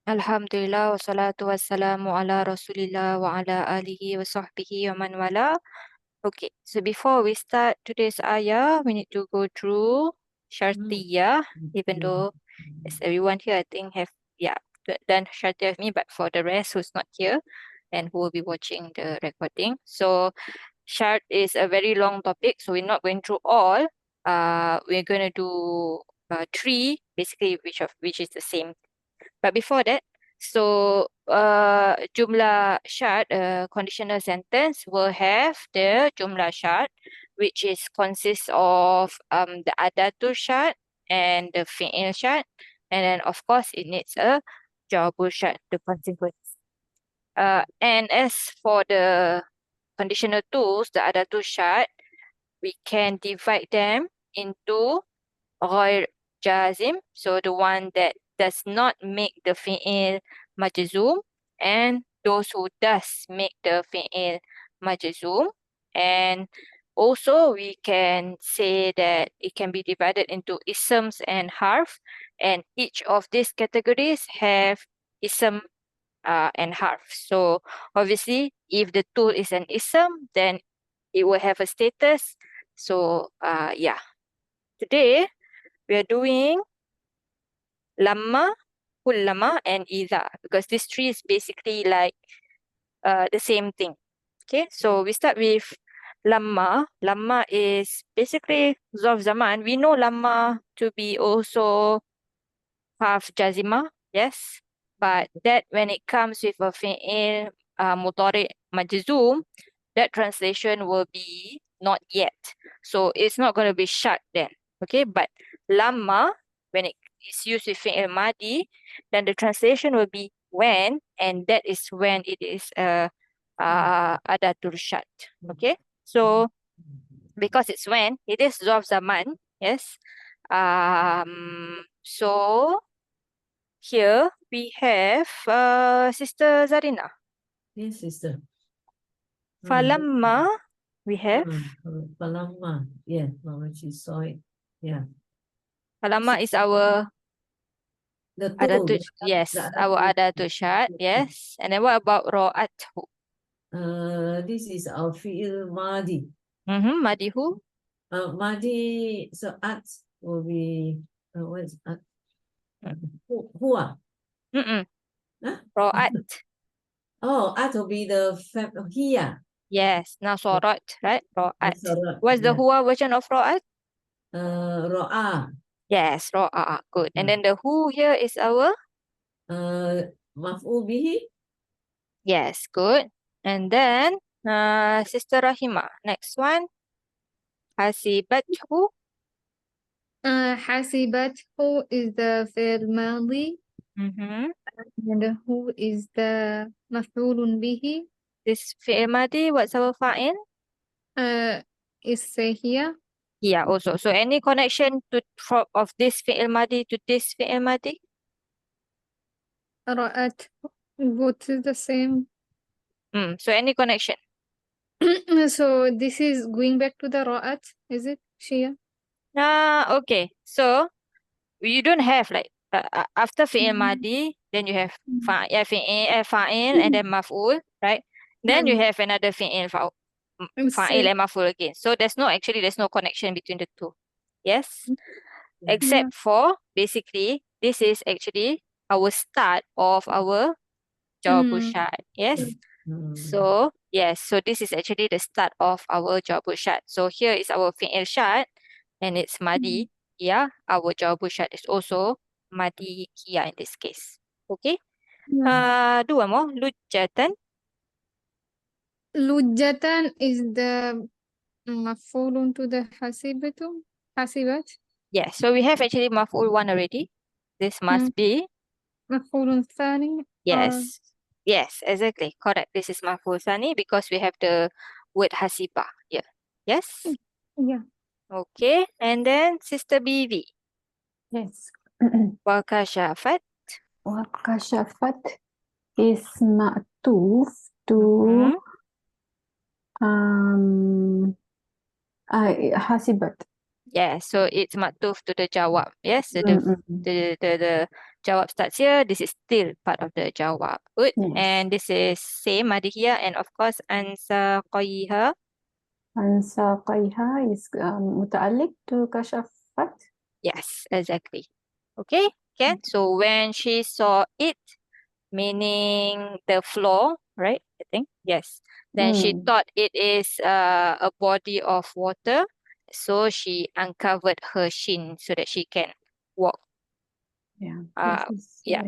Alhamdulillah wassalatu wassalamu ala Rasulillah wa ala alihi wa sahbihi wa man wala. Okay, so before we start today's ayah, we need to go through Syartiyah, even though as everyone here I think have done Syartiyah with me, but for the rest who's not here and who will be watching the recording. So Syart is a very long topic, so we're not going through all. We're gonna do three, basically which is the same. But before that, so Jumlah Syart, conditional sentence will have the Jumlah Syart, which is consists of the Adatul Syart and the Fi'il Syart, and then of course it needs a Jawabul Syart, the consequence. And as for the conditional tools, the Adatul Syart, we can divide them into غير jazim, so the one that does not make the fi'il majzum, and those who does make the fi'il majzum. And also we can say that it can be divided into isms and harf, and each of these categories have ism and harf. So obviously if the tool is an ism, then it will have a status. So today we are doing lamma, kullama, and idha, because these three is basically like the same thing. Okay, so we start with lamma. Lamma is basically zarf zaman. We know lamma to be also harf jazima, yes, but that when it comes with a fi'il mudari majzum, that translation will be not yet. So it's not going to be shut then. Okay, but lamma, when it is used with fi'il madi, then the translation will be when, and that is when it is adatul shut. Okay, so because it's when, it is zarf zaman, yes. So here we have Sister Zarina. Yes, sister. Falamma, we have. Falamma. Yeah, when she saw it. Yeah. Falamma is our The tool. adatul, yes, our adatul syart, yes. And then what about ra'athu? This is our fi'il madi. Madihu? Madi, so at will be, what is at? Huwa. Huh? Ra'at. Oh, at will be the here. Yes, nasorat, right? Ra'at. Nasorat, What's the yeah. huwa version of ra'at? Ra'a. Yes, ra'a. Good. And then the who here is our? Maf'ul bihi. Yes, good. And then Sister Rahima, next one. Hasibathu. حسبته is the فعل ماضي and who is the مفعول به. This fi'il madi, what's our fa'il? Is here. Yeah, also. So any connection of this fi'il madi to this fi'il madi? رأت both is the same. So any connection? So this is going back to the رأت, is it Shia? Okay. So you don't have like after fi'il madi, then you have fa'il and then maf'ul, right? Then you have another fi'il fa'il and maf'ul again. So there's no connection between the two. Yes? Except for basically this is actually our start of our Jawabul Syart. Yes? So yes, so this is actually the start of our Jawabul Syart. So here is our fi'il syart and it's madi. Yeah, our Jawabul Syart is also madi here in this case. Okay? Dua more. Lujjatan. Lujjatan is the maf'ulun to the hasibat. Yes, so we have actually maf'ul one already. This must be مفعول ثاني. yes. Yes, exactly. Correct. This is maf'ul thani because we have the word hasiba here. Yes? Yeah. Okay. And then Sister BV. Yes. Wakashafat. Wakashafat is ma'tuf to hasibat. Yeah, so it's maktuf to the jawab. Yes, so Mm-mm. the jawab starts here. This is still part of the jawab. Good. Yes. And this is same ada here. And of course, ansaqaiha. عن ساقيها is متعلق to كشفت. Yes, exactly. Okay, Ken. So when she saw it, meaning the floor, right? I think yes. Then she Mm. thought it is a body of water, so she uncovered her shin so that she can walk. Yeah. Uh, This is, yeah.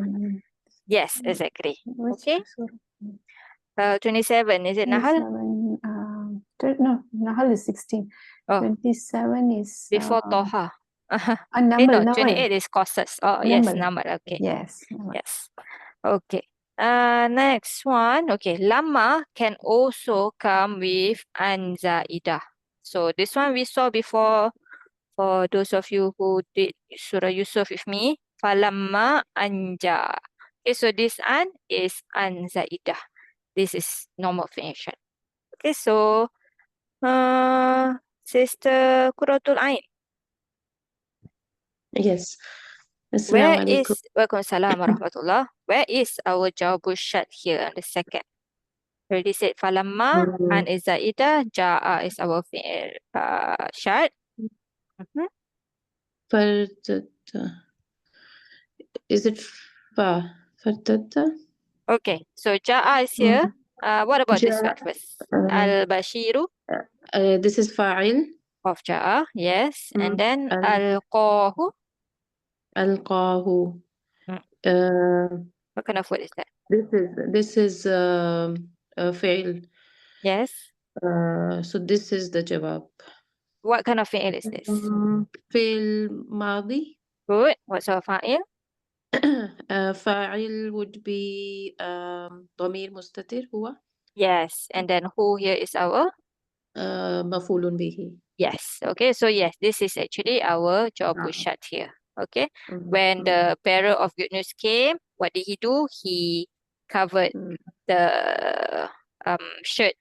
Yes, exactly. which Okay. surah? 27 is it Nahal? 27, no, Nahal is 16. Oh, 27 is before Toha. Namal, No, Namal. 28 is Qasas. Oh, yes, Namal. Namal. Okay. Yes. Namal. Yes. Okay. Next one. Okay. Lama can also come with anzaidah. So this one we saw before for those of you who did Surah Yusuf with me. Falamma anja. Okay, so this an is anzaidah. This is normal function. Okay, so Sister Quratul Ain. Yes. Where Assalamu alaikum. is Waalaikumsalam warahmatullah. Where is our jawabul shart here on the second? Already said falamma and is zaidah, ja'a is our fi'il shart. Is it fa? Fartata? Okay, so ja'a is here. What about this one first? Al-bashiru This is fa'il. of ja'a, yes. And then Al- al-qahu. Alqahu. What kind of word is that? This is fi'il. Yes. So this is the jawab. What kind of fi'il is this? Fi'il madi. Good. What's our fa'il? فاعل would be ضمير مستتر هو Yes. And then who here is our? مفعول به. Yes. Okay. So yes, this is actually our jawabul shart here. Okay. When the bearer of good news came, what did he do? He covered the shirt.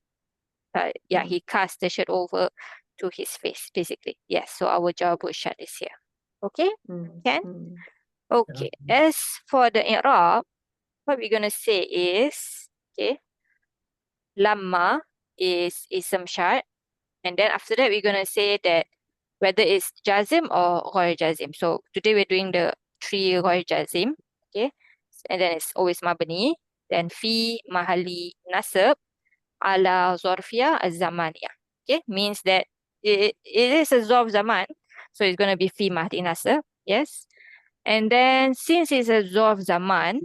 He cast the shirt over to his face, basically. Yes. So our jawabul shart is here. Okay. Can? Okay. As for the i'rab, what we're gonna say is lamma is ism shart, and then after that we're gonna say that whether it's jazim or ghair jazim. So today we're doing the three ghair jazim, okay, and then it's always mabni, then fi mahali nasab ala zorfiyah az-zamaniyah. Okay, means that it is a zorf zaman, so it's gonna be fi mahali nasab, yes. And then since it's a zorf zaman,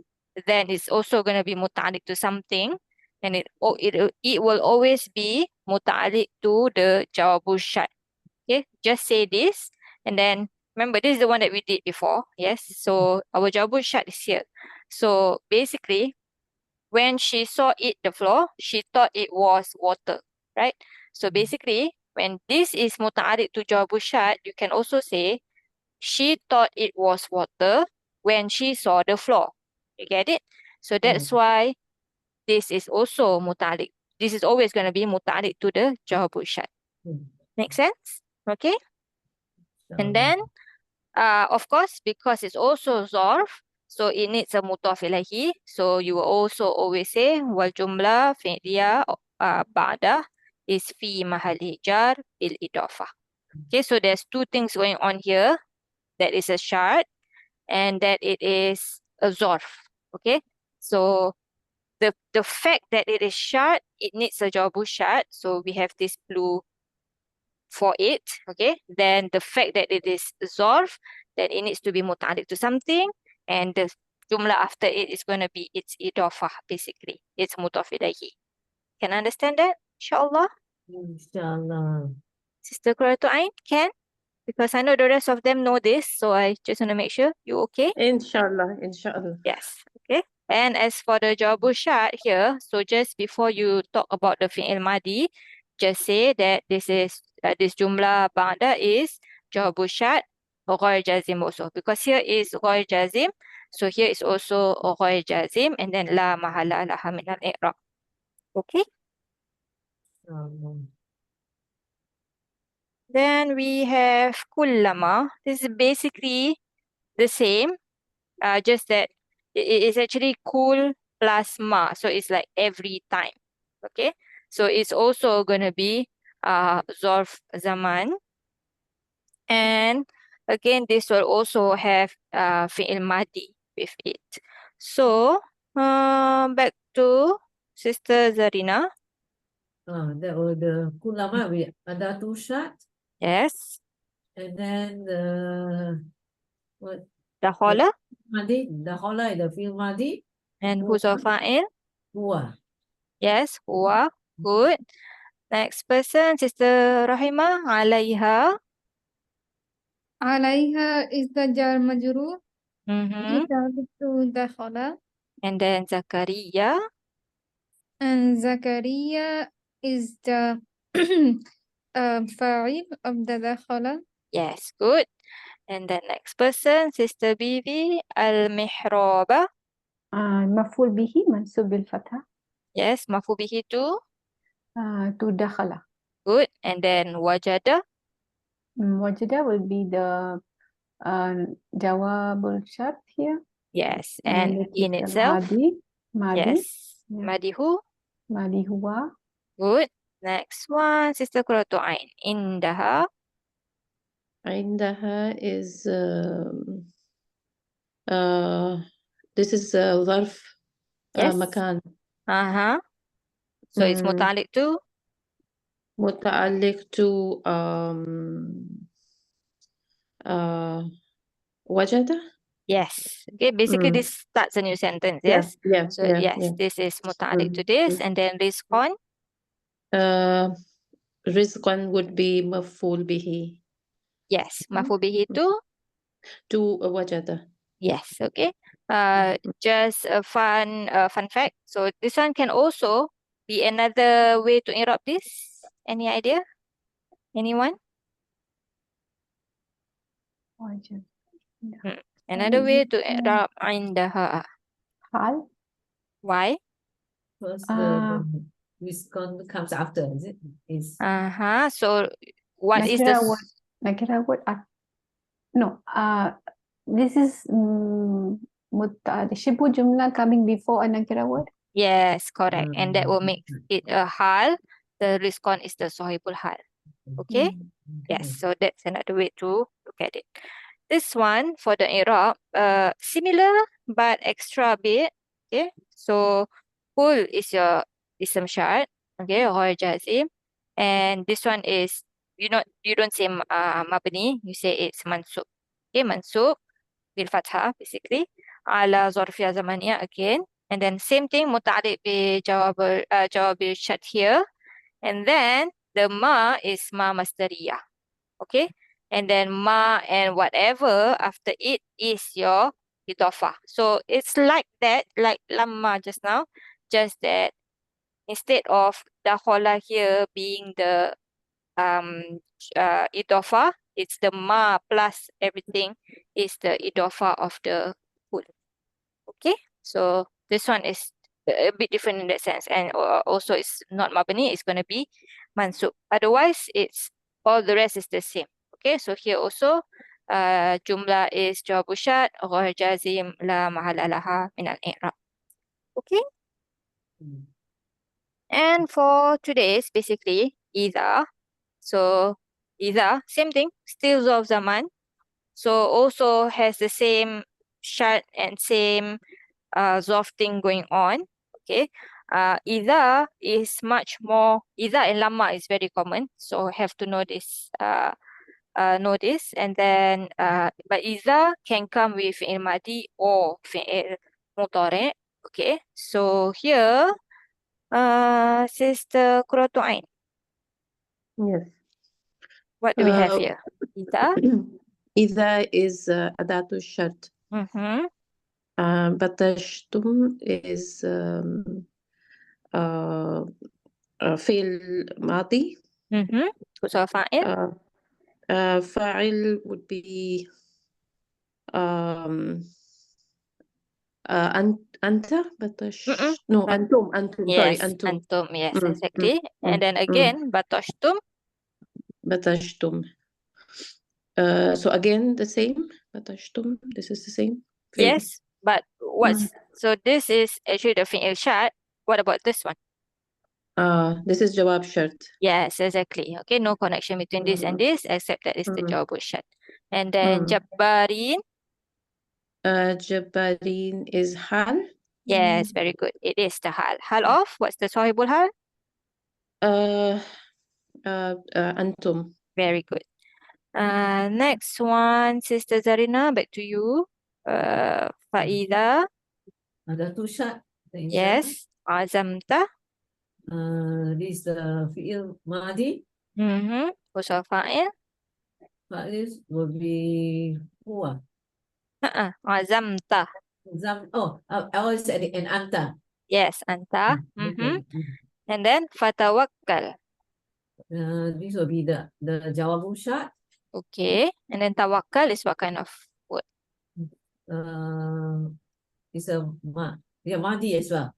then it's also going to be muta'alliq to something, and it will always be muta'alliq to the jawabul shart. Okay, just say this, and then remember this is the one that we did before. Yes, so our jawabul shart is here. So basically, when she saw it the floor, she thought it was water, right? So basically, when this is muta'alliq to jawabul shart, you can also say she thought it was water when she saw the floor. You get it? So that's why this is also muta'alliq. This is always going to be muta'alliq to the jawabul shart. Make sense? Okay? And then, of course, because it's also zarf, so it needs a mudaf ilahi. So you will also always say wal jumlah fi'liya ba'da is fi mahali jar bil idafah. Okay, so there's two things going on here. That is a shart and that it is a zarf. Okay, so the fact that it is shart, it needs a jawabul shart. So we have this blue for it. Okay, then the fact that it is zarf, that it needs to be muta'alliq to something, and the jumlah after it is going to be its idafah, basically. It's mudaf ilayhi. Can understand that? Inshallah. Inshallah. Sister Qurratu Ain, can? Because I know the rest of them know this, so I just want to make sure you okay. Inshallah. Yes. Okay. And as for the jawabul shart here, so just before you talk about the fi'il madi, just say that this is this jumlah ba'da is jawabul shart ghair jazim also, because here is ghair jazim, so here is also ghair jazim, and then la mahala laha min al-i'rab. Okay. Inshallah. Then we have كلما. This is basically the same, just that it is actually kul plus ma. So it's like every time. Okay. So it's also going to be Zorf Zaman. And again, this will also have fi'il madi with it. So back to Sister Zarina. That was the kulama with adatu syart, Yes. and then what? The hola. Madi, the hola, the fi'il madi, And who's our fa'il? huwa. Yes, huwa. Good. Next person, Sister Rahima. Alaiha. عليها is the jar majrur. Mm-hmm. To the khala. And then Zakaria. And Zakaria is the fa'il of the dakhala. Yes, good. And then next person, Sister Bibi. Al-Mihraba. مفعول به منصوب بالفتحة Yes, mafu bihi too. to dakhala. Good. And then Wajada. وجد will be the jawabul syart here. Yes. And it in is itself. Madi. Yes. Yeah. Madihu. Madi huwa. Good. Next one, Sister Qurratu Ain. Indaha. عندها is this is ظرف Yes. مكان. So it's muta'alliq to? متعلق to وجد. Yes. Okay, basically this starts a new sentence, Yeah, yes? yeah, So yeah, yes, yeah. this is muta'alliq to this, and then rizqan. رزقا would be مفعول به. Yes, mafu bihi to وجد. Yes, okay. Just a fun fact. So this one can also be another way to interrupt this. Any idea? Anyone? Wajib. Another way to interrupt indaha. Hal. Why? First, the Wisconsin comes after, is it? Is So what is the Nakira word? No. This is shibu jumlah coming before a nakira word. Yes, correct. And that will make it a hal. The respond is the sahibul hal. Okay? Yes, so that's another way to look at it. This one for the i'rab, similar but extra bit. Okay, so kul is your ism syart. Okay, or jazim, and this one is you don't say mabni, you say it's mansub. Okay, mansub bil fathah basically. Ala zarfiyah zamaniyah again, and then same thing muta'alliq bi jawab syart here, and then the ma is ma masdariyah. Okay, and then ma and whatever after it is your idafah. So it's like that, like lamma just now, just that instead of the hola here being the idafah, it's the ma plus everything is the idafah of the kul. Okay, so this one is a bit different in that sense, and also it's not mabni, it's going to be mansub. Otherwise, it's all the rest is the same. Okay, so here also jumlah is jawabu syart, ghair jazim, la mahala laha min al-i'rab. Okay, and for today's basically idha. So idha, same thing, still zarf zaman. So also has the same syart and same zarf thing going on. Okay. Idha is much more, idha and lamma is very common. So have to know this, and then, but idha can come with fi'il madi or fi'il mudhari'. Okay. So here, Sister Qurratu Ain. Yes. What do we have here? Idha. إذا is أداة الشرط. Mm-hmm. بطشتم is فعل ماضي. Mm-hmm. Who's our fa'il? فاعل would be أنت بطش. No, أنتم. Yes, Sorry, أنتم. antum. Yes, exactly. And then again, batashtum. بتشتم. So again, the same. بتشتم. This is the same. Yes, but so this is actually the fi'il syart. What about this one? This is jawab shart. Yes, exactly. Okay, no connection between this and this, except that it's the jawab syart. And then jabbarin. Jabbarin is hal. Yes, very good. It is the hal. Hal of, what's the sahibul hal? Antum. Very good. Next one, Sister Zarina, back to you. Faida. Adatu syart. Yes. Azamta. This is the fi'il madi. Usul fa'il. Fa'il will be huwa. Azamta. Always at the end, anta. Yes, anta. Okay. And then fatawakkal. This will be the jawabu syart. Okay. And then tawakkal is what kind of word? It's a madi as well.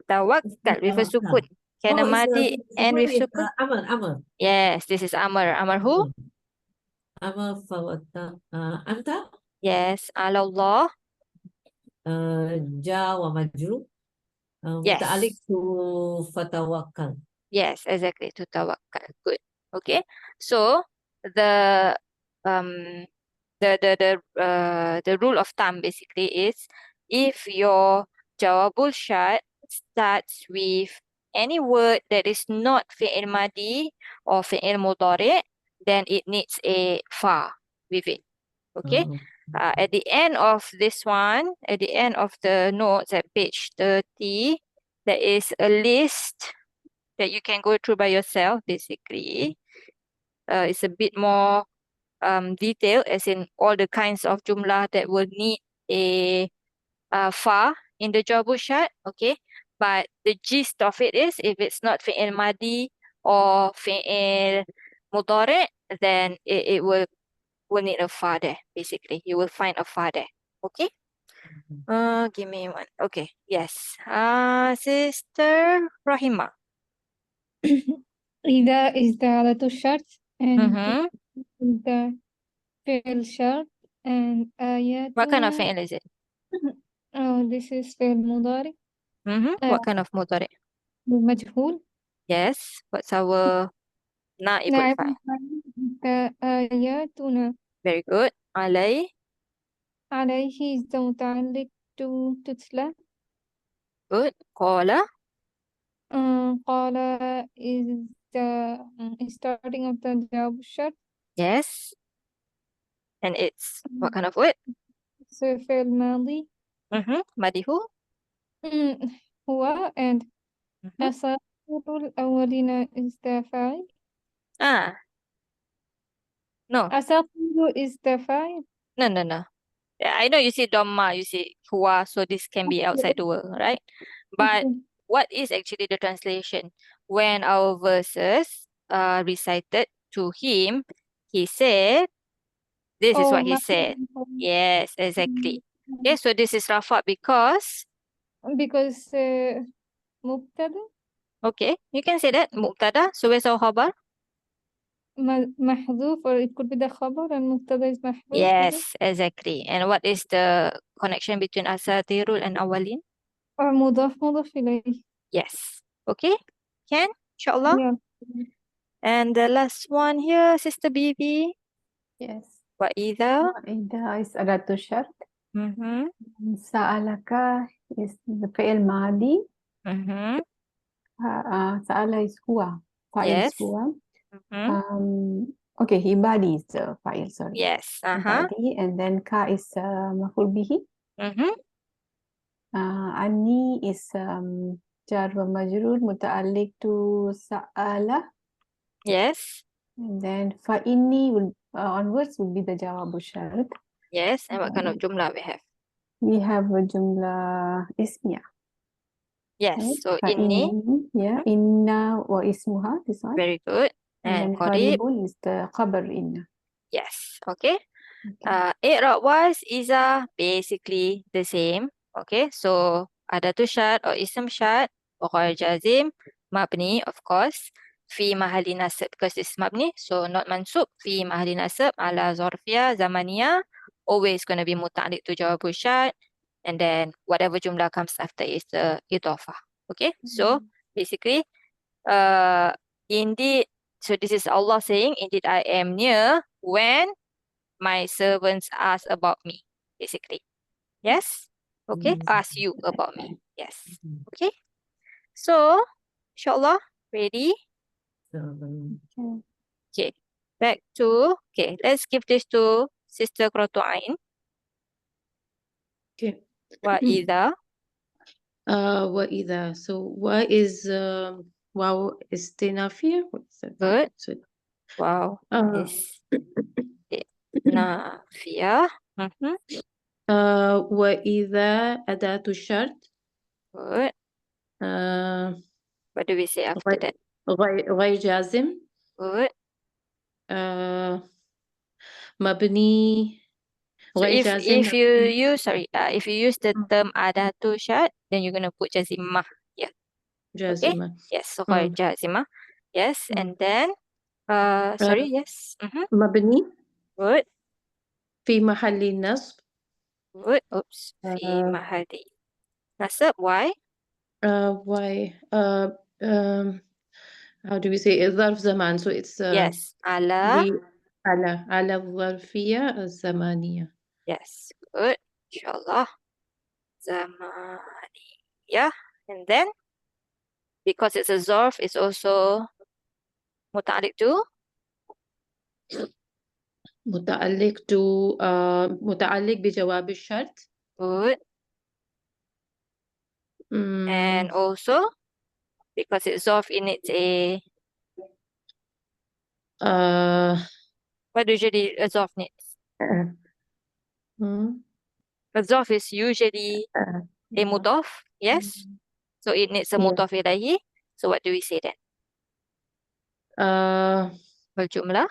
Tawakkal with a sukun. Can a madi and with sukun? Amr. Yes, this is amr. Amr who? Amr fawata. Anta. Yes, Allah. Ja wa majrur. Muta'alliq to fatawakkal. Yes, exactly. To tawakkal. Good. Okay. So the rule of thumb basically is if your jawabul syart starts with any word that is not fi'il madi or fi'il mudhari', then it needs a fa with it. Okay. At the end of this one, at the end of the notes at page 30, there is a list that you can go through by yourself, basically. It's a bit more detailed, as in all the kinds of jumlah that will need a fa in the jawabul syart, okay? But the gist of it is, if it's not fi'il madi or fi'il mudhari', then it will need a fa there, basically. You will find a fa there, okay? Give me one. Okay, yes. Sister Rahima. إذا is the adatu syart and the fi'il syart and What kind of ayatuna. fi'il is it? This is fi'il mudari. What kind of mudhari'? مجهول. Yes. What's our naibul fa'il? آياتنا. Very good. عليه. عليه is the متعلق to تتلى. Good. قال. قال is the starting of the jawab syart. Yes. And it's what kind of word? So fi'il ماضي. Madihu. هو and أساطير الأولين is the فاعل. No. أساطير is the فاعل. No. I know you say Dhamma, you say Huwa, so this can be outside the world, right? But what is actually the translation? When our verses are recited to him, he said, this is what he said. Yes, exactly. Okay, so this is Rafa because مبتدأ. Okay, you can say that. Mubtada. So where's our khabar? محذوف, or it could be the khabar and mubtada is محذوف. Yes, exactly. And what is the connection between asatirul and awalin? مضاف إليه. Yes. Okay. Can? Inshallah. Yeah. And the last one here, Sister Bibi. Yes. Wa'idha. وإذا is adatu syart. Sa'alaka is the fi'il madi. Sa'ala is huwa. Fa'il is Yes. huwa. Okay, ibadi is the fa'il, sorry. Yes. Ibadi, and then ka is maf'ul bihi. Ani is jar wa majrur muta'alliq to sa'ala. Yes. And then fa inni will onwards will be the jawabu syart. Yes. And what kind of jumlah we have? We have a jumlah ismiyah. Yes. Right? So Fa inni. Yeah, inna wa ismuha, this one. Very good. And then qarib. qaribun is the khabar inna. Yes. Okay. I'rab wise is basically the same. Okay. So adatu syart or ism syart or jazim mabni, of course. في محل نصب because it's mabni, so not mansub. في محل نصب على ظرفية زمنية, always going to be متعلق to جواب الشرط, and then whatever jumlah comes after is the idafah. Okay, so basically, indeed, so this is Allah saying, indeed I am near when my servants ask about me, basically. Yes? Okay, Yes. ask you about me. Yes. Okay, so inshallah, ready? So, Okay, back to, okay, let's give this to Sister Qurratu'ain. Okay. وَإِذَا وإذا. So what is wow istinafiya? What's that? Good. So, Wow uh, is nafiyah. وإذا أداة الشرط Good. What do we say after غير that? غير جازم Good. مبني So غير جازم if you use if you use the term adatu syart, then you're gonna put jazimah here. Okay? جازمة. Yes, so غير jazimah. Yes, and then sorry, yes. مبني Good. في محل نصب Good. Oops. في محل nasab. Why? why how do we say it? ظرف زمان, so it's Yes. على. على الظرفية الزمانية. Yes. Good. Inshallah. Zamaniyah. And then because it's a zarf, it's also muta'alliq to متعلق بجواب الشرط. good. And also because it's zarf, it needs a what usually a zarf needs? A zarf is usually a mudaf, yes? So it needs a Yeah. mudaf ilayhi. So what do we say then? والجملة.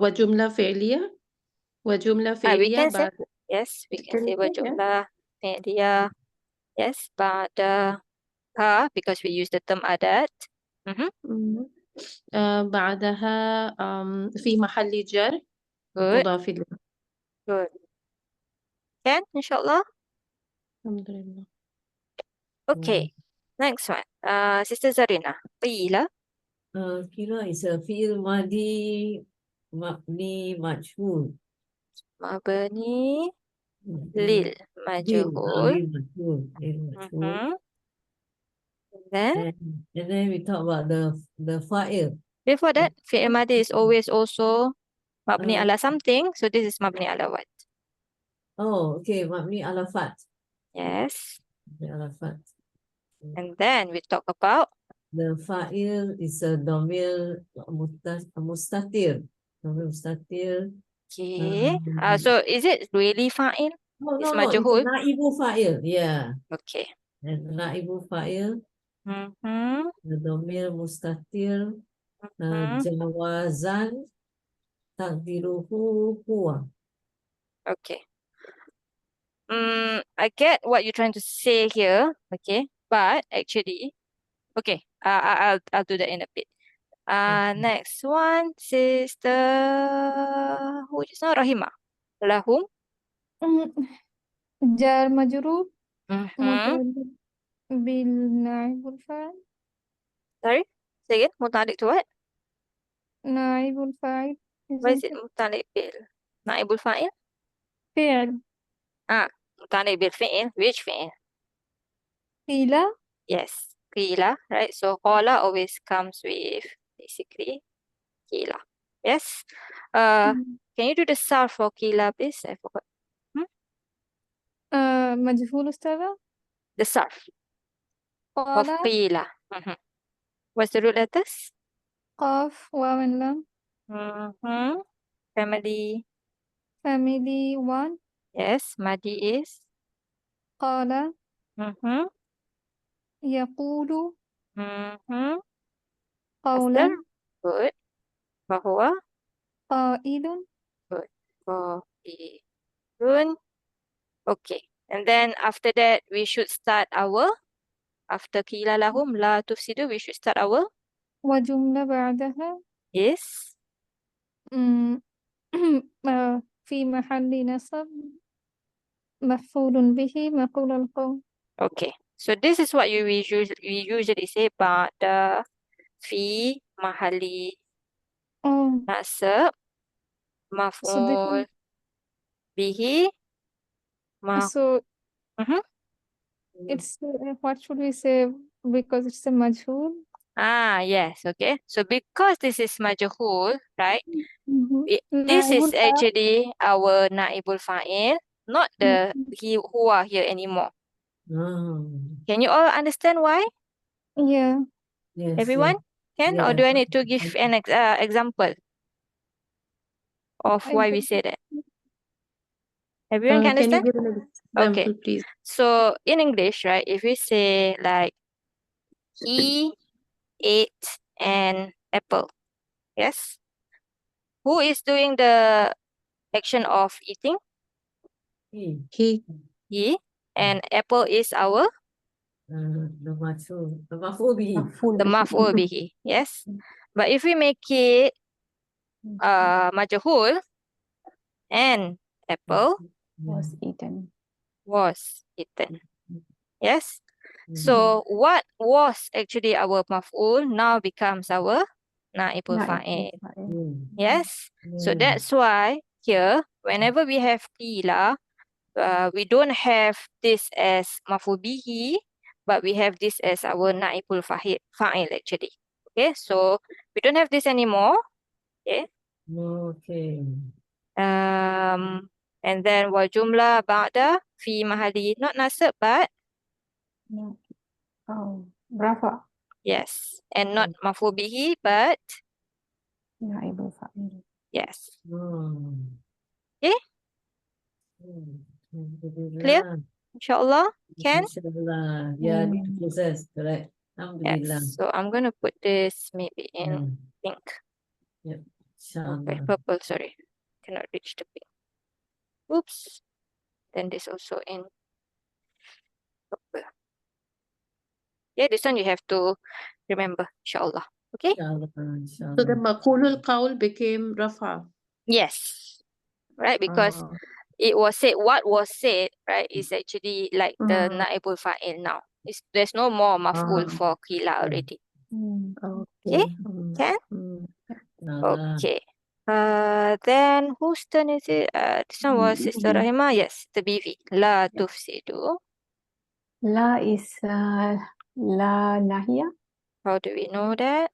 وجملة فعلية وجملة We فعلية can say, بعد yes, we can Can say we say, والجملة فعلية. Yes, بعدها because we use the term adat. بعدها في محل جر Good, مضاف إليه. good. Can, inshallah. الحمد لله. Okay, next one. Sister Zarina. قيل. Kira is a fi'il madi mabni majhul. مبني Lil للمجهول. lil majhul. Then And then we talk about the fa'il. before that, fi'il madi is always also mabni ala something. So this is mabni ala what? Oh, okay, mabni ala fat. Yes. Mabni ala fat. And then we talk about The fa'il is a domir mustatir. Domir mustatir. okay. So is it really fa'il? No, It's no, no, it's majhul. naibu fa'il. Yeah. Okay. And naibu fa'il, the domir mustatir, jawazan, takdiruhu huwa. Okay. I get what you're trying to say here. Okay. But actually, okay. I'll do that in a bit. Next one, Sister who is now Rahima. Lahum. جار مجرور Mm-hmm. متعلق بالنائب الفاعل. Sorry? Say again. Mutalik to what? نائب الفاعل. What is it? Mutalik bil naibul fa'il? فعل. Mutalik bil fi'il. Which fi'il? قيل. Yes. Qila, right? So qala always comes with basically qila. Yes. Can you do the sarf for qila, please? I forgot. مجهول أستاذة. The sarf of قال. qila. What's the root letters? قاف واو لام. Family. family 1. Yes. Madi is. قال. يقول. قولا. After. Good. Bahwa. قائل. Good. Qailun. Okay. And then after that, we should start our, after qila lahum la tufsidu, we should start our وجملة بعدها is مم، في محل نصب مفعول به مقول القول. okay. So this is what we usually say بعد في محل Oh, نصب so مفعول به so Mhm. it's what should we say because it's a majhul? Yes, okay. So because this is majhul, right? This نائب is الفاعل. actually our naibul fa'il, not the who are here anymore. Can you all understand why? Yeah. Yes, Everyone can? Or yes. do I need to give an example of I why we don't- say that? Everyone can Can you understand? give an Okay. example, please? So in English, right, if we say like he ate an apple, yes? Who is doing the action of eating? He, He. And apple is our the maf'ul bihi. the maf'ul bihi, yes? But if we make it majhul and apple Was eaten. was eaten, yes? So what was actually our maf'ul now becomes our naibul fa'il, yes? So that's why here, whenever we have qila, we don't have this as maf'ul bihi, but we have this as our naibul fa'il actually. Okay, so we don't have this anymore. Okay. Okay. And then wa jumlah ba'da fi mahali, not nasab but No. Oh, Rafa. yes, and not maf'ul bihi but Naibul fa'il. yes. Oh. Okay, clear? Inshallah, can? Inshallah. Yeah, need to process, correct. Alhamdulillah. Yes. So I'm gonna put this maybe in pink. Yep. Okay, Inshallah. purple, sorry. Cannot reach the pink. Oops. Then this also in purple. Yeah, this one you have to remember, inshallah. Okay? Inshallah. So the Inshallah. maqulul qawl became rafa. Yes. Right? Because Ah. it was said, what was said, right, is actually like the Mm. naibul fa'il now. There's no more maf'ul for qila already. Okay? Okay. Can? Inshallah. Okay. Then whose turn is it? This one was Sister Rahima. Yes, the BV. La tufsidu. La is la nahia How do we know that?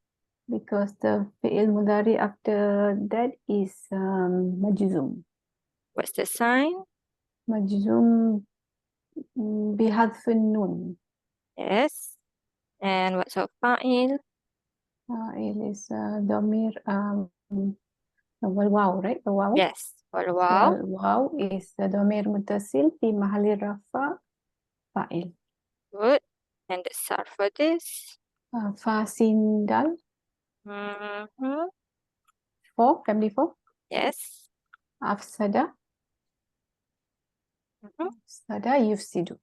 because the fi'il mudari after that is majzum. What's the sign? Majzum بحذف النون. Yes. And what's our fa'il? It is ضمير والواو, right? The واو. Yes. Wow. والواو is ضمير متصل في محل رفع فاعل. Good. And the sarf for this? فاسين دال. Mm-hmm. family 4. Yes. أفسد. أفسد يفسد.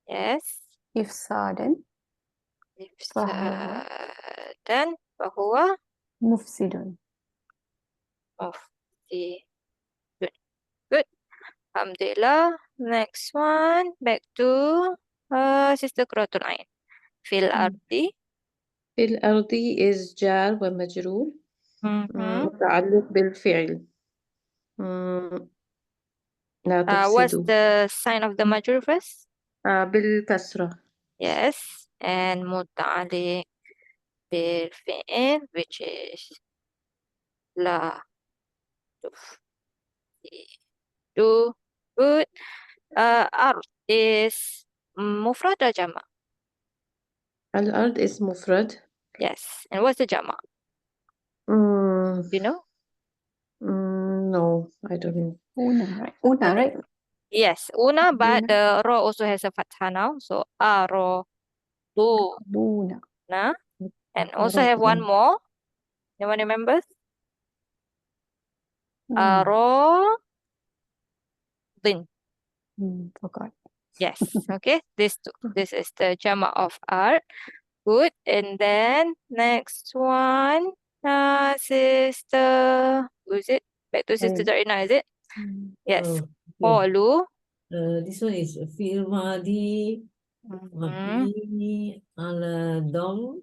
Yes. إفسادا. Then فهو مفسد. مفسد. Good. Good. Alhamdulillah. Next one. Back to Sister Quratul Ain. Fil ardi. fil ardi is jar wa majrur. متعلق بالفعل. لا What's تفسدوا. the sign of the majrur first? بالكسرة. Yes. And متعلق بالفعل, which is لا تفسدوا. Good. Ard is mufrad or jama'? الأرض is مفرد. Yes. And what's the jama'? Mm, Do you know? no, I don't know. Una, right? Yes, una, but Una. the ro also has a fathah now. So aro, tu, Una. na. And also have one more. Anyone remembers? Aro, din. Forgot. Yes. Okay. This two. This is the jama' of art. Good. And then next one, sister, who is it? Back to Sister Zarina, is it? Yes. Oh, okay. Qalu. This one is fi'il madi Mhm. mabni ala dom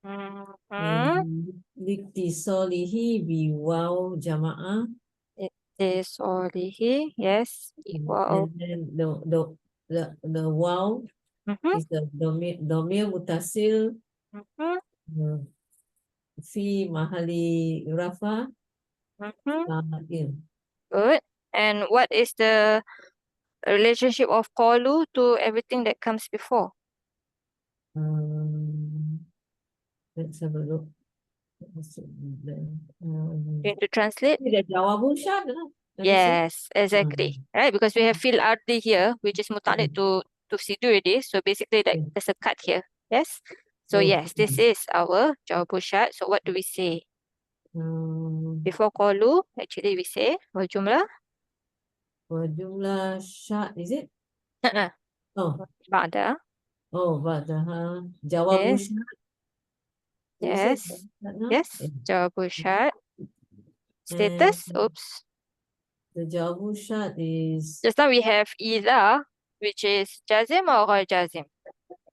Mhm. litisolihi bi waw jama'ah. Solihi. Yes. Wow. And then the waw Mhm. is the domir mutasil Mhm. fi mahali rafa Mhm. fa'il. Good. And what is the relationship of qalu to everything that comes before? Let's have a look. You need to translate. The jawabul syart, can you say? Yes, exactly. Right, because we have fil ardi here, which is muta'alliq to sidu already. So basically, like Okay. there's a cut here. Yes. So yes, this is our jawabul syart. So what do we say before qalu? Actually, we say wal jumlah. For jumlah syart, is it? Oh, Ba'da. ba'daha jawabul Yes. syart. Did you say Yes. jawabul syart now? Yes. Jawabul syart. And Status. Oops. the jawabul syart is Just now we have idha, which is jazim or ghair jazim.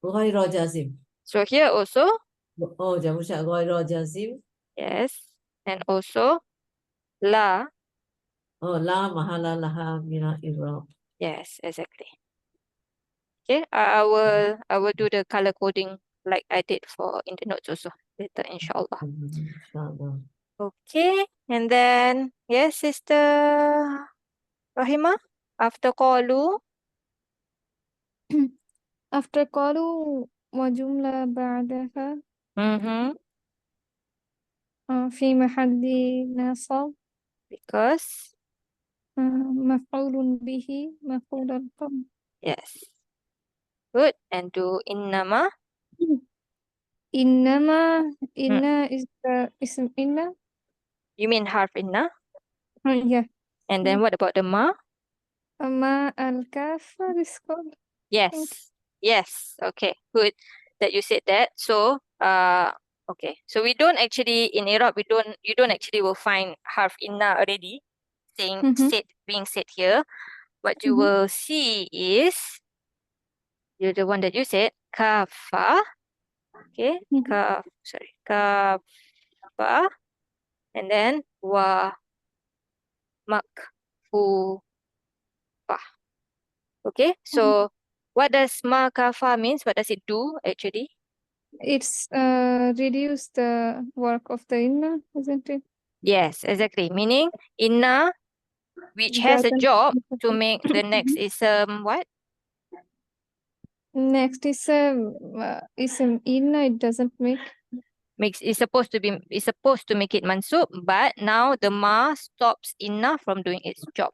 ghayra jazim. So here also, Oh, jawabul syart ghayra jazim. yes, and also la, Oh, la mahala laha mina i'rab. yes, exactly. Okay, I will do the color coding like I did for in the notes also later, inshallah. Inshallah. Okay, and then yes, Sister Rahima, after qalu, After قالوا وجملة بعدها في محل نصب because مفعول به مفعول القم. yes, good, and do innama. إنما إن is the اسم إن. You mean harf inna? Yeah. And then what about the ma? ما الكافة is called. Yes. Yes. Okay. Good that you said that. So, okay. So we don't actually in Iraab you don't actually will find harf inna already being said here. What you will see is you're the one that you said kafa. Okay. Kafa. And then wa makfu. Okay. So what does ma kafa means? What does it do actually? It's reduce the work of the inna, isn't it? Yes, exactly. Meaning inna, which has a Doesn't- job to make the next is what? Next is inna. It doesn't make. Is supposed to make it mansub, but now the ma stops inna from doing its job.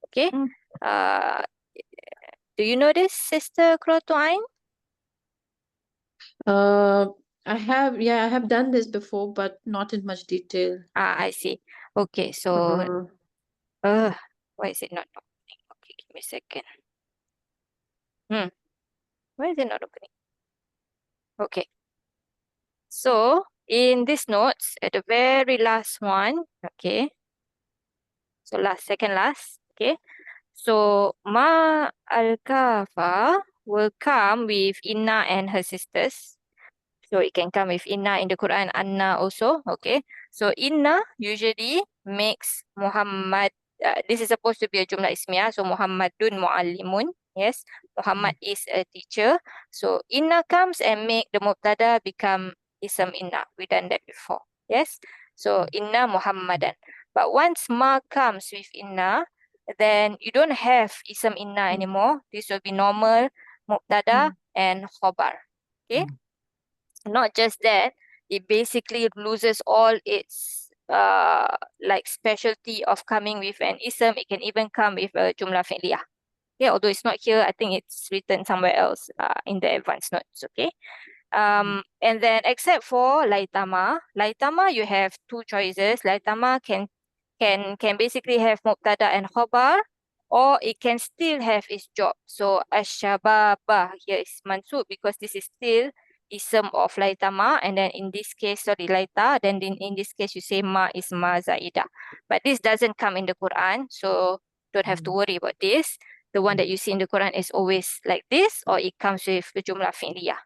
Okay. Do you know this, Sister Krotoain? I have done this before, but not in much detail. I see. Okay, so why is it not opening? Okay, give me a second. Why is it not opening? Okay. So in these notes, at the very last one, okay. So second last, okay. So ma al-kafa will come with Inna and her sisters. So it can come with Inna in the Quran, Anna also, okay. So Inna usually makes Muhammad, this is supposed to be a Jumlah Ismiyah, so Muhammadun Muallimun, yes. Muhammad is a teacher. So Inna comes and make the Mubtada become Ism Inna. We done that before, yes. So Inna Muhammadan. But once Ma comes with Inna, then you don't have Ism Inna anymore. This will be normal Mubtada and Khobar, okay. Not just that, it basically loses all its like specialty of coming with an ism. It can even come with a jumlah fi'liyah. Okay, although it's not here, I think it's written somewhere else in the advanced notes. Okay. And then except for laitama you have two choices. Laitama can basically have mubtada and khobar, or it can still have its job. So ashababa here is mansub because this is still ism of laita ma, and then in this case, sorry, laita, then in this case, you say ma is ma zaidah. But this doesn't come in the Quran, so don't have to worry about this. The one that you see in the Quran is always like this, or it comes with the jumlah fi'liyah.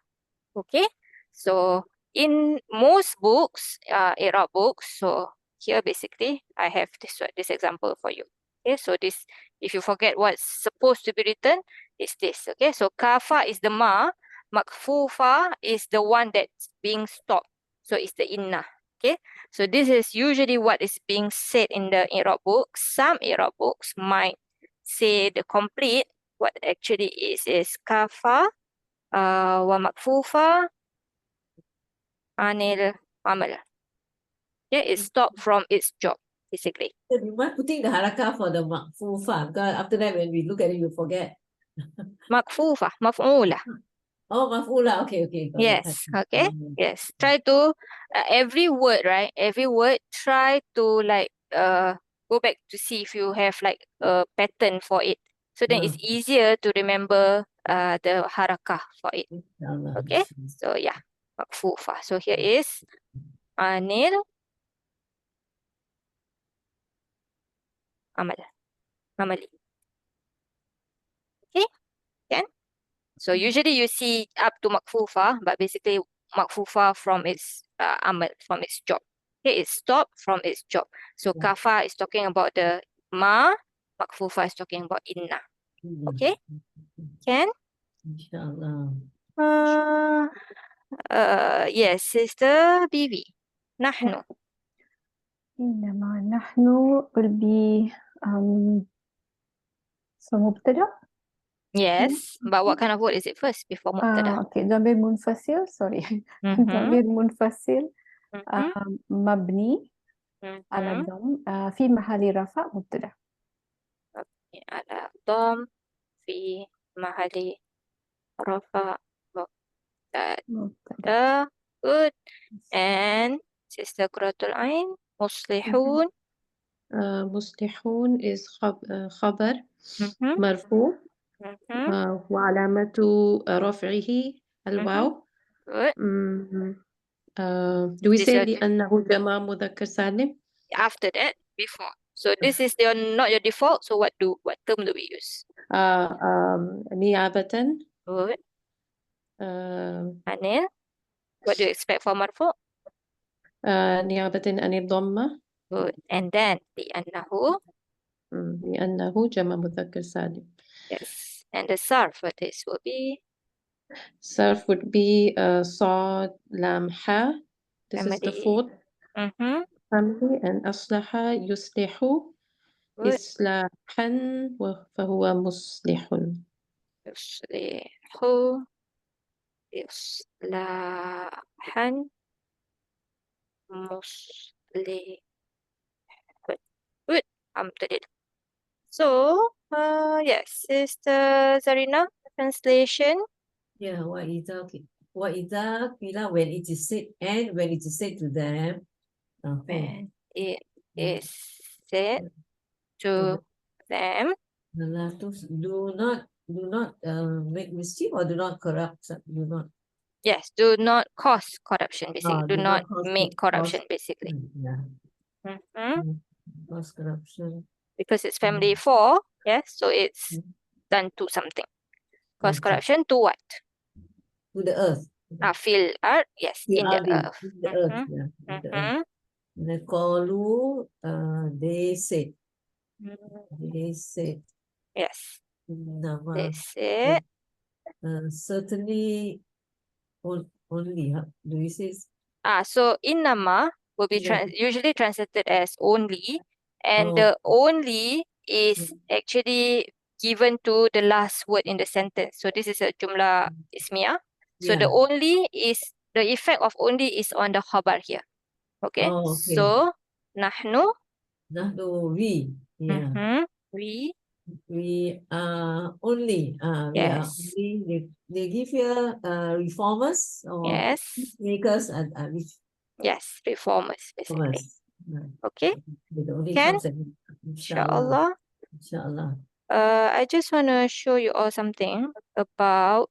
Okay, so in most books, Iraab books, so here basically I have this example for you. Okay, so this, if you forget what's supposed to be written, it's this. Okay, so kafa is the ma, makfufa is the one that's being stopped, so it's the inna. Okay, so this is usually what is being said in the Iraab books. Some Iraab books might say the complete. What actually is kafa wa makfufa anil amal. Yeah, it stopped from its job, basically. So you might putting the harakah for the makfufa, because after that when we look at it, you forget. Makfufa, maf'ula. Oh, maf'ula. Okay, okay. Got it. Yes, okay. Mhm. Yes. Try to, every word, right? Every word, try to like go back to see if you have like a pattern for it. So then it's easier to remember the harakah for it. Inshallah. Okay. So yeah, makfufa. So here is anil amal. Amali. Okay, can? So usually you see up to makfufa, but basically makfufa from its amal, from its job. Okay, it stopped from its job. So kafa is talking about the ma, makfufa is talking about inna. Okay, can? Inshallah. Yes, Sister Bibi. Nahnu. إنما نحن will be so مبتدأ. Yes, but what kind of word is it first before mubtada? Okay, ضمير منفصل sorry ضمير منفصل مبني على الضم في محل رفع مبتدأ. على الضم في محل رفع مبتدأ. Good. And Sister Quratul Ain, مصلحون. مصلحون is خبر مرفوع وعلامة رفعه الواو. Good. Do we This say your لأنه جمع مذكر سالم? after that, before. So this is not your default. So what term do we use? نيابة. Good. Anil, what do you expect for marfu? نيابة عن الضمة. Good. And then لأنه. لأنه جمع مذكر سالم. Yes. And the sarf for this will be? Sarf would be صاد لام حاء. This is the fourth family. And أصلح يصلح إصلاحا فهو مصلح. يصلح إصلاحا مصلح. Good. So, yes, Sister Zarina, translation. Yeah, وَإِذَا قِيلَ when it is said, and when it is said to them. When it is said to them. Do not make mischief, or do not corrupt. Do not. Yes, do not cause corruption, basically. Do not make corruption, basically. Yeah. Cause corruption. Because it's family 4, yes, so it's done to something. Cause corruption to what? To the earth. Fil ard, yes, in the earth. In the earth, yeah. In the earth. And then qalu, they said. They said. Yes. Nama. They said. Certainly only, huh? Do you say? So innama will be usually translated as only, and the only is actually given to the last word in the sentence. So this is a jumlah ismiyah. So the only is, the effect of only is on the khabar here. Okay. So nahnu. Nahnu, we. Yeah. We are only. We are only. They give you reformers or makers and yes, reformers basically. Okay. Can? Inshallah. Inshallah. I just want to show you all something about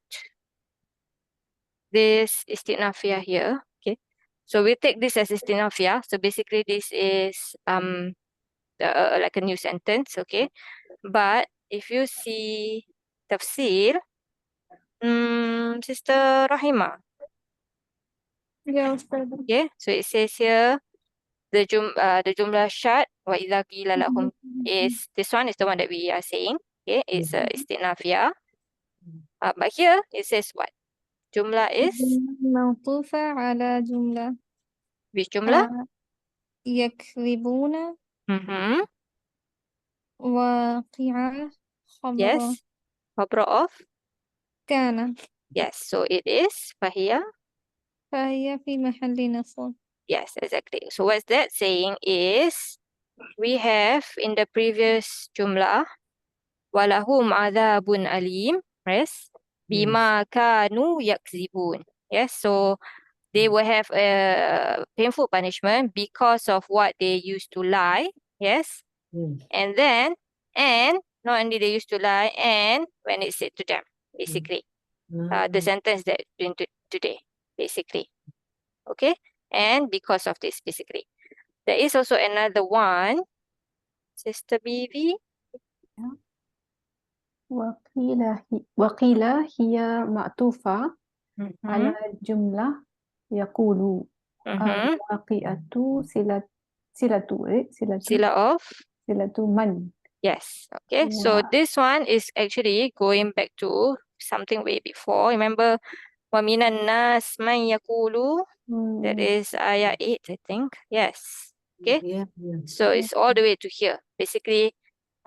this istinafiyah here. Okay. So we take this as istinafiyah. So basically this is like a new sentence. Okay. But if you see tafsir, Sister Rahima. Yeah, Ustaz. Okay. So it says here the Jumlah Syart wa idza qila lahum is this one is the one that we are saying. Okay. It's istinafiyah. But here it says what? Jumlah is معطوفة على جملة which jumlah? يكذبون واقعة خبر Yes. Khabra of? كان Yes. So it is فهي. فهي في محل نصب. Yes, exactly. So what's that saying is we have in the previous jumlah walahum adhabun alim, yes, bima kanu yakzibun. Yes, so they will have a painful punishment because of what they used to lie. Yes. And then, and not only they used to lie, and when it's said to them, basically, the sentence that we're doing today, basically. Okay. And because of this, basically. There is also another one, Sister Bibi. وقيل هي معطوفة على جملة يقول الواقعة Sila of من. Yes. Okay. So this one is actually going back to something way before. Remember, وَمِنَ النَّاسِ مَنْ يَقُولُ. That is Ayah 8, I think. Yes. Okay. So it's all the way to here. Basically,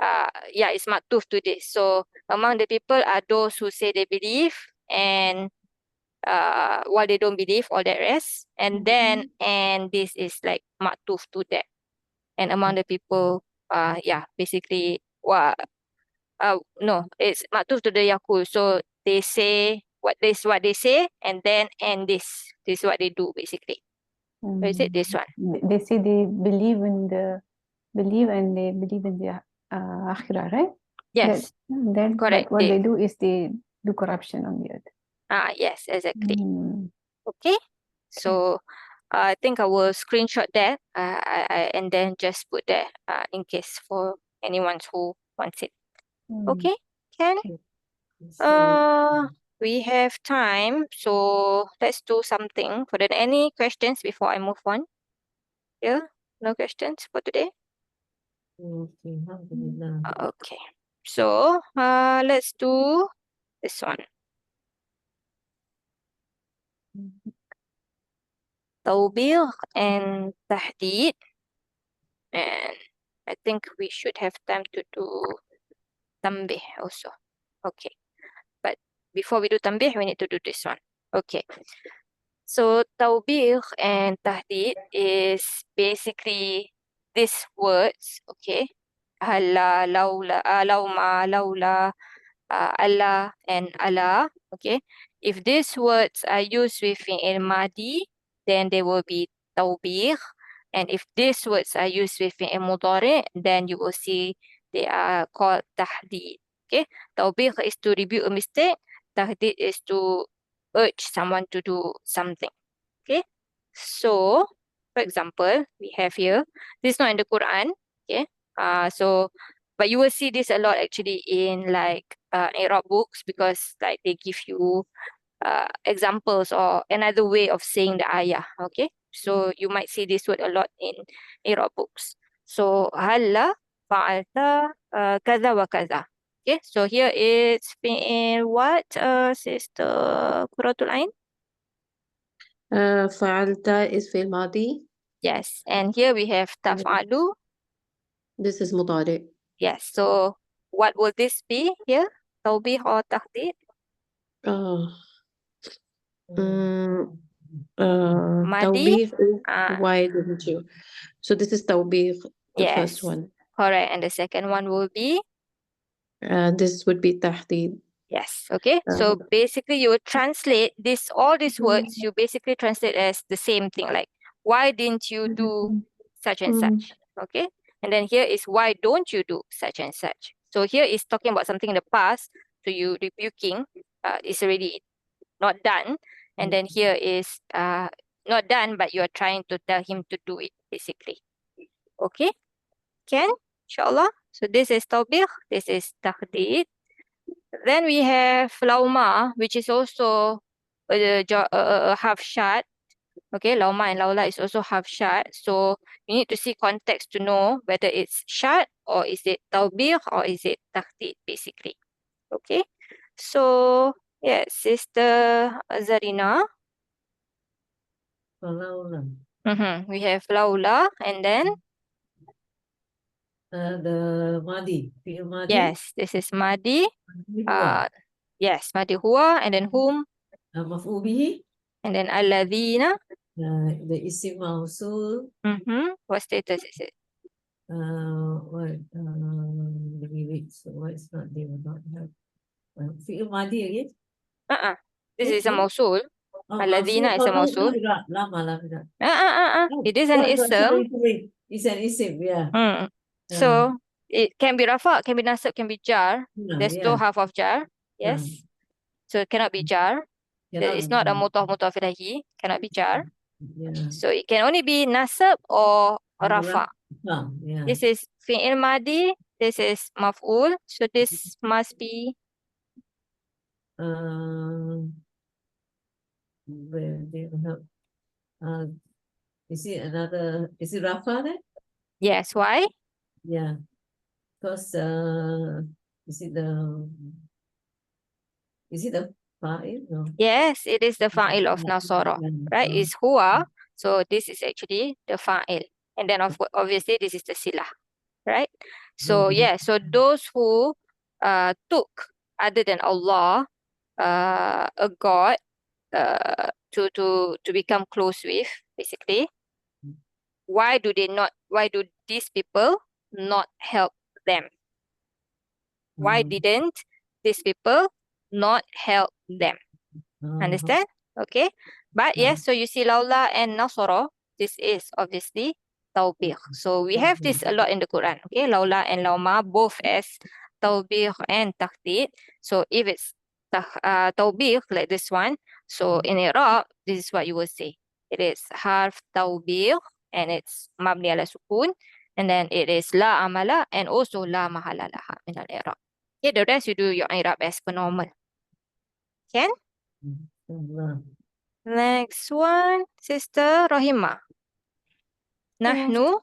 it's maktuf to this. So among the people are those who say they believe and while they don't believe, all that rest. And then, and this is like maktuf to that. And among the people, basically, no, it's maktuf to the yakul. So they say what they say, and then and this is what they do basically. So is it this one? They say they believe in the and they believe in the akhirah, right? Yes. Then correct. what they do is they do corruption on the earth. Yes, exactly. Okay. So I think I will screenshot that and then just put that in case for anyone who wants it. Okay, can? We have time, so let's do something. For that, any questions before I move on? Yeah, no questions for today. Okay, so let's do this one. Tawbigh and Takhdeed. And I think we should have time to do Tambih also. Okay. But before we do Tambih, we need to do this one. Okay. So Tawbigh and Tahdid is basically these words, okay? Halla, laula, lauma, laula, Allah, and Allah, okay? If these words are used with fi'il madi, then they will be Tawbigh. And if these words are used with fi'il mudari, then you will see they are called Tahdid. Okay? Tawbigh is to rebuke a mistake. Tahdid is to urge someone to do something. Okay? So, for example, we have here, this is not in the Quran. Okay? But you will see this a lot actually in like Iraab books because like they give you examples or another way of saying the ayah. Okay? So you might see this word a lot in Iraab books. So, halla fa'alta kaza wa kaza. Okay, so here it's in what, Sister Quratul Ain? فعلت is في الماضي. Yes, and here we have taf'alu. This is مضارع. Yes, so what will this be here? Tawbih or tahdid? Madi? Tawbigh is why didn't you? So this is Tawbigh, the first one. Correct, and the second one will be? This would be Tahdid. Yes, okay. So basically you would translate all these words, you basically translate as the same thing, like why didn't you do such and such? Okay. And then here is why don't you do such and such? So here is talking about something in the past, so you rebuking, it's already not done. And then here is not done, but you are trying to tell him to do it, basically. Okay? Can? Inshallah. So this is Tawbigh, this is Takhdeed. Then we have Lauma, which is also a half shart. Okay, Lauma and Laula is also half shart. So you need to see context to know whether it's shart or is it Tawbigh or is it Takhdeed, basically. Okay, so yes, Sister Zarina. Laula. We have Laula and then The Madi, fi'il Madi. yes, this is Madi. Huwa. Yes, Madi huwa and then whom Maf'ul bihi. and then alladhina. The isim mausul. What status is it? Let me read. So what's not they will not have. Fi'il Madi again. This is a mausul. Oh, Alladhina is a mausul. Lama. It is an ism. It's an isim, yeah. So it can be rafa, can be nasab, can be jar. There's Yeah. no half of jar. Yes. So it cannot be jar. It's not a mutaf ilahi. Cannot be jar. Yeah. So it can only be nasab or rafa. Yeah. This is fi'il madi. This is maf'ul. So this must be Where they have is it Rafa then? yes. Why? Yeah. Because is it the fa'il? No. Yes, it is the fa'il of nasara, right? It's huwa. So this is actually the fa'il. And then obviously this is the silah, right? So yeah, so those who took other than Allah a god to become close with, basically, why do these people not help them? Why didn't these people not help them? Understand? Okay. But yes, so you see Laula and Nasara, this is obviously Tawbigh. So we have this a lot in the Quran. Okay, Laula and Lauma both as Tawbigh and Takhdeed. So if it's Tawbigh like this one, so in Iraab, this is what you will say. It is Harf Tawbigh and it's Mabni ala Sukun. And then it is La Amala and also La Mahala Laha min al-Iraab. Okay, the rest you do your Iraab as per normal. Can? Next one, Sister Rahima. Nahnu.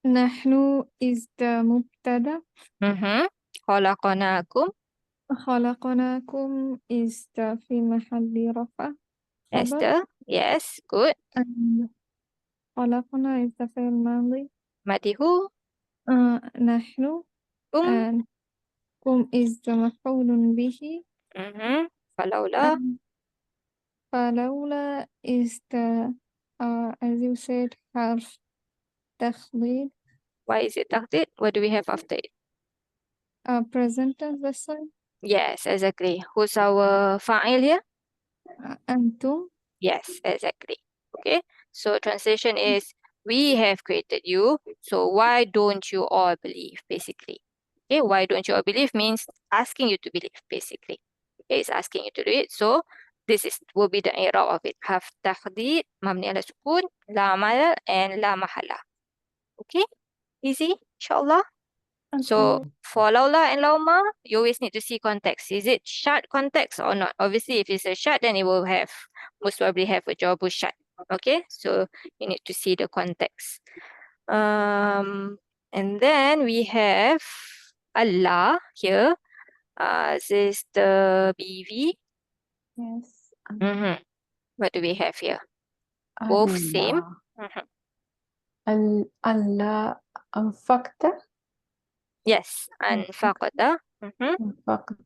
Nahnu is the mubtada. Khalaqanakum. خلقناكم is the في محل رفع. Esther. Yes, good. And خلقنا is the فعل ماضي. Madihu. نحن. And kum is the مفعول به. Falawla. فلولا is the as you said harf تخليد. Why is it Takhdeed? What do we have after it? Present tense vessel. Yes, exactly. Who's our fa'il here? أنتم. Yes, exactly. Okay. So translation is, we have created you. So why don't you all believe, basically? Okay. Why don't you all believe means asking you to believe, basically. Okay. It's asking you to do it. So this will be the i'rab of it. Have takhdeed, mabni ala sukun, la amal, and la mahala. Okay. Easy, inshallah. So for Laula and Lauma, you always need to see context. Is it shart context or not? Obviously, if it's a shart, then it will most probably have a jawabu shart. Okay, so you need to see the context. And then we have Allah here. This is the BV. Yes. What do we have here? Both same. Allah anfaqta. Yes, anfaqata. Anfaqta.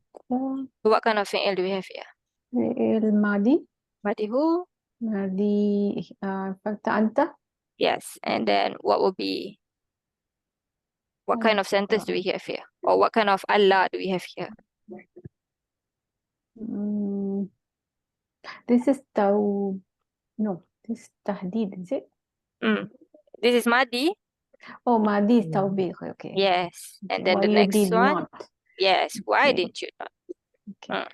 What kind of fi'il do we have here? الماضي. Madihu. ماضي anfaqta anta. Yes, and then what kind of sentence do we have here? Or what kind of Allah do we have here? This is this is Takhdeed, is it? This is Madi. Oh, Madi is Tawbigh, okay. Yes, and then Why the you next did one. not? Yes, why Okay. didn't you not? Okay.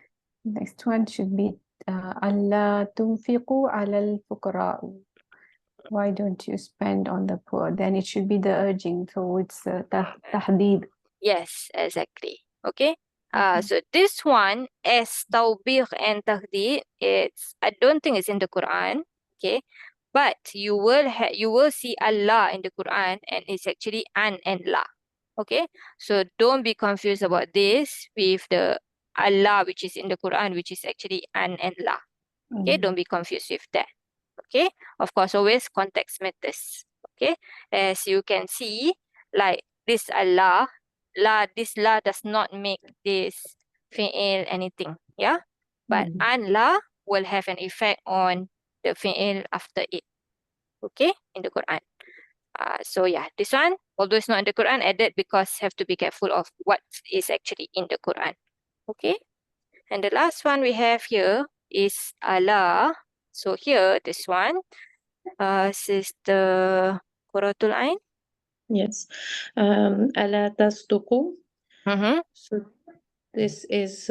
Next one should be ألا تنفقوا على الفقراء. Why don't you spend on the poor? Then it should be the urging. So it's Takhdeed. Yes, exactly. Okay. So this one, as Tawbigh and Takhdeed, I don't think it's in the Quran. Okay. But you will see Allah in the Quran, and it's actually an and la. Okay. So don't be confused about this with the Allah which is in the Quran, which is actually an and la. Okay. Don't be confused with that. Okay. Of course, always context matters. Okay. As you can see, like this Allah, this la does not make this fi'il anything. Yeah. But an la will have an effect on the fi'il after it. Okay. In the Quran. So yeah, this one, although it's not in the Quran, added because have to be careful of what is actually in the Quran. Okay. And the last one we have here is Allah. So here, this one, this is the Quratul Ain. Yes. ألا تصدقوا. So this is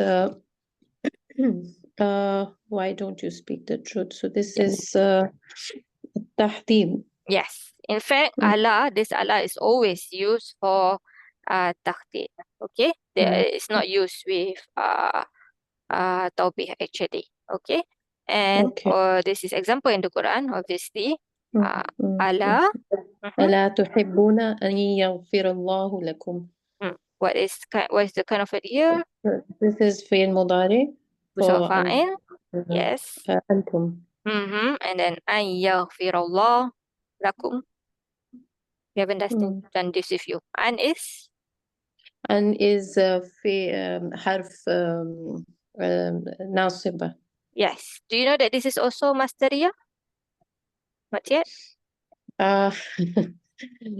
why don't you speak the truth? So this is Tahdid. Yes. In fact, Allah, this Allah is always used for Tahdid. Okay. It's not used with Tawbigh actually. Okay. And this is example in the Quran, obviously. Allah. ألا تحبون أن يغفر الله لكم. What is the kind of it here? This is fi'il mudari for fa'il. Yes. أنتم. And then an yaghfirallah lakum. We haven't done this with you. An is? An is في حرف ناصبة. Yes. Do you know that this is also masdariyah? Not yet?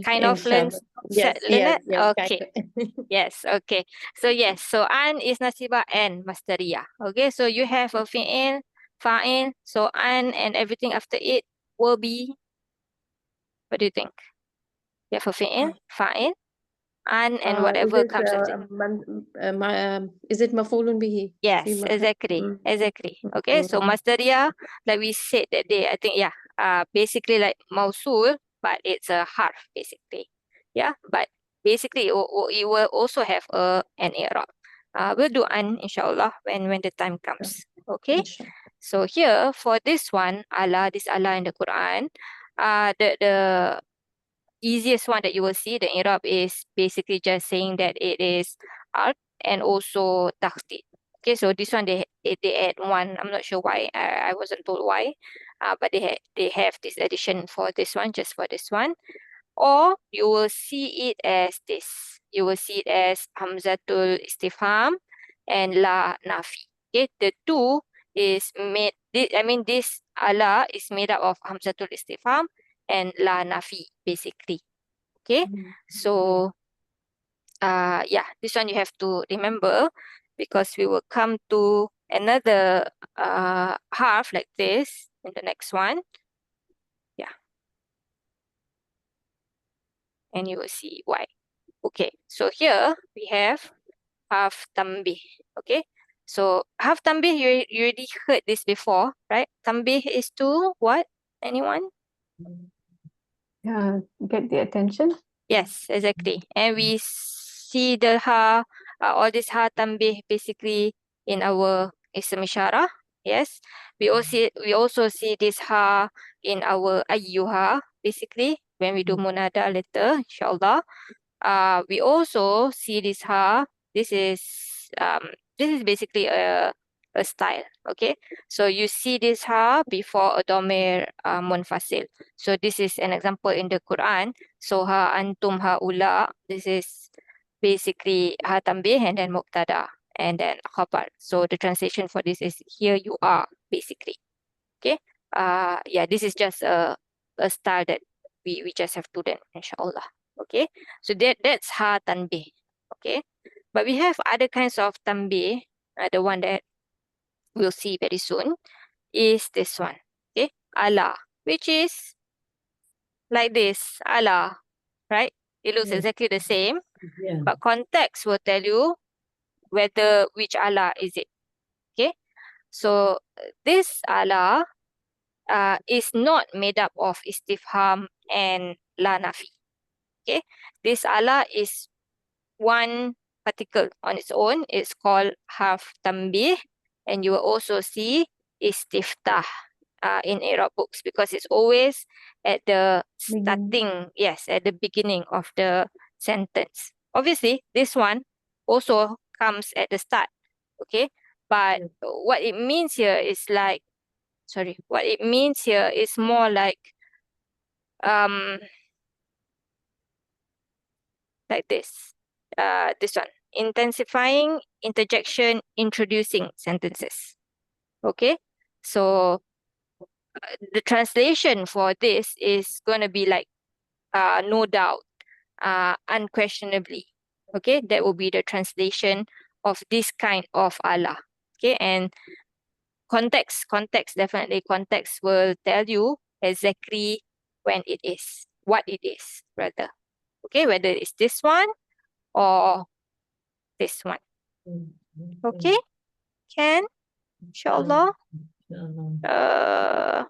Kind of learn Yes, that? yes, Okay. Yes, okay. So yes, so an is nasibah and masdariyah. Okay, so you have a fi'il, fa'il, so an and everything after it will be, what do you think? You have a fi'il, fa'il, an and whatever comes after. Is it maf'ulun bihi? Yes, exactly. Okay, so masdariyah, like we said that day, I think, basically like mausul, but it's a harf, basically. Yeah, but basically it will also have an i'rab. We'll do an, inshallah, when the time comes. Okay, so here for this one, Allah, this Allah in the Quran, the easiest one that you will see, the i'rab is basically just saying that it is art and also takhdeed. Okay, so this one they add one. I'm not sure why. I wasn't told why, but they have this addition for this one, just for this one. Or you will see it as this. You will see it as hamzatul istifham and la nafi. Okay, the two is made. This Allah is made up of hamzatul istifham and la nafi, basically. Okay, so this one you have to remember, because we will come to another harf like this in the next one. Yeah, and you will see why. Okay, so here we have harf tambih. Okay, so harf tambih, you already heard this before, right? Tambih is to what? Anyone? Get the attention. Yes, exactly. And we see the all this tambih basically in our ism isyarah. Yes, we also see this in our ayyuha, basically when we do munada later, inshallah. We also see this This is basically a style. Okay, so you see this before a domir munfasil. So this is an example in the Quran. So antum ula. This is basically tambih and then mubtada and then khabar. So the translation for this is here you are, basically. Okay. This is just a style that we just have to learn, inshallah. Okay, so that's tanbih. Okay, but we have other kinds of tanbih. The one that we'll see very soon is this one. Okay, Allah, which is like this, Allah, right? It looks exactly the same, but context will tell you which Allah is it. Okay, So this Allah is not made up of istifham and la nafi. Okay, this Allah is one particle on its own. It's called Harf Tambih, and you will also see istiftah in Arab books because it's always at the starting, yes, at the beginning of the sentence. Obviously, this one also comes at the start, okay? But what it means here is like, what it means here is more like this. This one, intensifying, interjection, introducing sentences. Okay, so the translation for this is going to be like no doubt, unquestionably. Okay, that will be the translation of this kind of Allah. Okay, and context definitely context will tell you exactly when it is, what it is rather. Okay, whether it's this one or this one. Okay, can, inshallah. I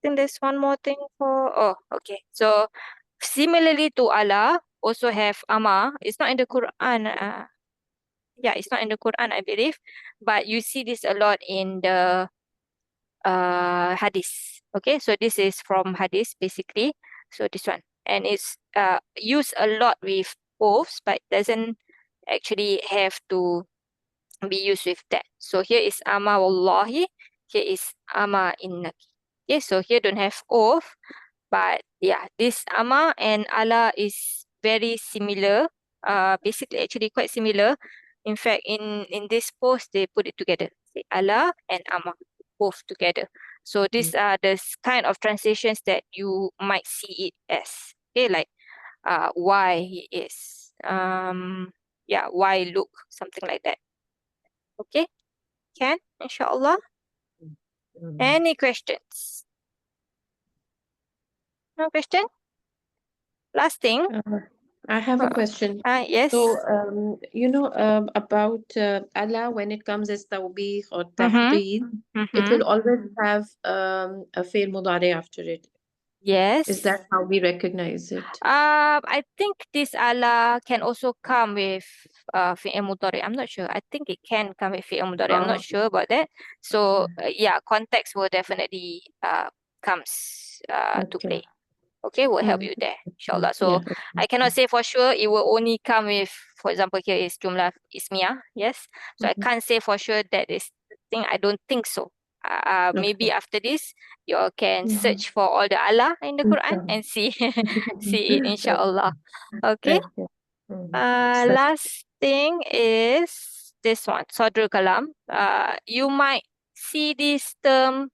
think there's one more thing for, okay. So similarly to Allah, also have Ama. It's not in the Quran. Yeah, it's not in the Quran, I believe. But you see this a lot in the Hadith. Okay, so this is from Hadith basically. So this one. And it's used a lot with oaths, but doesn't actually have to be used with that. So here is Ama Wallahi. Here is Ama Innaki. Okay, so here don't have oath. But yeah, this Ama and Allah is very similar. Basically, actually quite similar. In fact, in this post, they put it together. Say Allah and Ama, both together. So these are the kind of translations that you might see it as. Okay, like why he is. Yeah, why look, something like that. Okay, can, inshallah. Any questions? No question? Last thing. I have a question. Yes. So, about Allah, when it comes as Tawbigh or Takhdeed, it will always have a fi'l mudari after it. Yes. Is that how we recognize it? I think this Allah can also come with fi'il mudari. I'm not sure. I think it can come with fi'il mudari. I'm not sure about that. So yeah, context will definitely comes to play. Okay, we'll help you there, inshallah. So I cannot say for sure it will only come with, for example, here is Jumlah Ismiyah, yes. So I can't say for sure that is the thing. I don't think so. Maybe after this, you all can search for all the Allah in the Quran and see see it, inshallah. Okay. Last thing is this one, Sadrul Kalam. You might see this term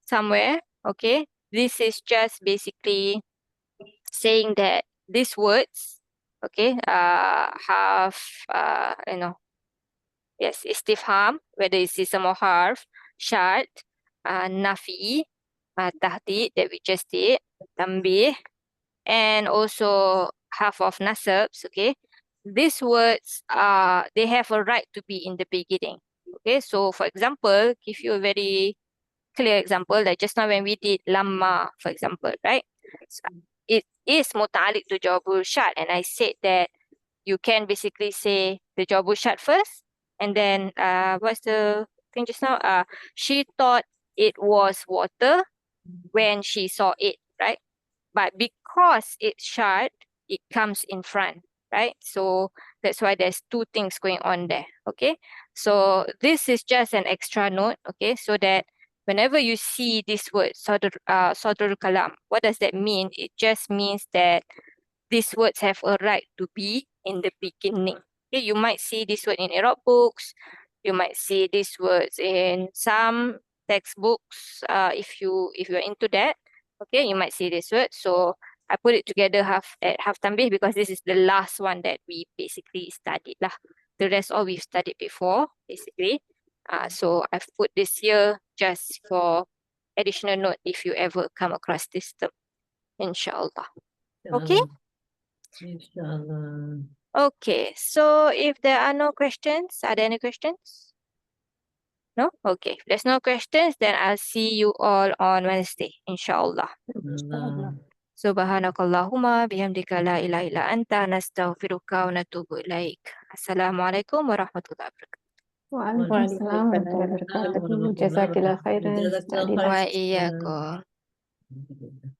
somewhere. Okay, this is just basically saying that these words, okay, have yes, istifham, whether it's ism or harf, shart, nafi, tahdid that we just did, tambih, and also half of nasabs. Okay, these words they have a right to be in the beginning. Okay, so for example, give you a very clear example, like just now when we did lamma, for example, right? So it is muta'alliq to jawabul syart, and I said that you can basically say the jawabul syart first, and then what's the thing just now? She thought it was water when she saw it, right? But because it's syart, it comes in front, right? So that's why there's two things going on there. Okay, so this is just an extra note, okay, so that whenever you see this word sadrul kalam, what does that mean? It just means that these words have a right to be in the beginning. Okay, you might see this word in Arab books, you might see these words in some textbooks, if you're into that. Okay, you might see this word. So I put it together half tambih because this is the last one that we basically studied lah. The rest all we've studied before, basically. So I've put this here just for additional note if you ever come across this term, inshallah. Okay? Inshallah. Okay, so if there are no questions, are there any questions? No? Okay. If there's no questions, then I'll see you all on Wednesday, inshallah. Allah. Subhanakallahumma bihamdika la ilaha illa anta nastaghfiruka wa natubu ilaik. Assalamualaikum warahmatullahi wabarakatuh. وعليكم وعليكم السلام ورحمة الله السلام. وبركاته. Warahmatullahi جزاك الله خيرا wabarakatuh. أستاذ Wa Iraab. iyyakum. Jazakallah.